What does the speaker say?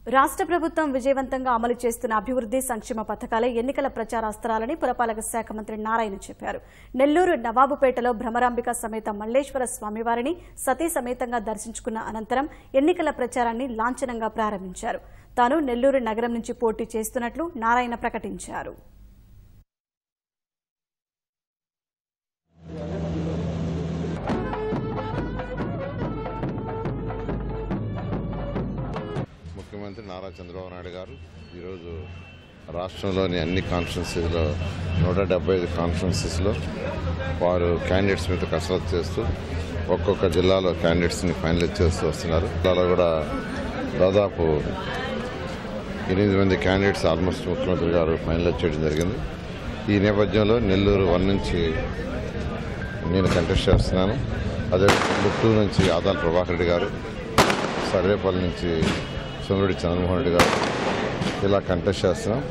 రాష్ట్ర ప్రభుత్వం విజయవంతంగా అమలు చేస్తున్న అభివృద్ధి సంక్షేమ పథకాలే ఎన్నికల ప్రచారాస్త్రాలని పురపాలక శాఖ మంత్రి నారాయణ చెప్పారు. నెల్లూరు నవాబుపేటలో భ్రమరాంబిక సమేత మల్లేశ్వర స్వామివారిని సతీ సమేతంగా దర్శించుకున్న అనంతరం ఎన్నికల ప్రచారాన్ని లాంఛనంగా ప్రారంభించారు. తాను నెల్లూరు నగరం నుంచి పోటీ చేస్తున్నట్లు నారాయణ ప్రకటించారు. ముఖ్యమంత్రి నారా చంద్రబాబు నాయుడు గారు ఈరోజు రాష్ట్రంలోని అన్ని కాన్స్టిట్యున్సీస్లో 175 కాన్స్టిట్యున్సీస్లో వారు క్యాండిడేట్స్ మీద కసరత్తు చేస్తూ ఒక్కొక్క జిల్లాలో క్యాండిడేట్స్ని ఫైనలైజ్ చేస్తూ వస్తున్నారు. జిల్లాలో కూడా దాదాపు 8 మంది క్యాండిడేట్స్ ఆల్మోస్ట్ ముఖ్యమంత్రి గారు ఫైనలైజ్ చేయడం జరిగింది. ఈ నేపథ్యంలో నెల్లూరు 1 నుంచి నేను కంటెస్ట్ చేస్తున్నాను. అదే నెల్లూరు 2 నుంచి ఆదాల ప్రభాకర్ రెడ్డి గారు, సర్వేపల్లి నుంచి సోమిరెడ్డి చంద్రమోహన్ రెడ్డి గారు ఇలా కంటెస్ట్ చేస్తున్నాం.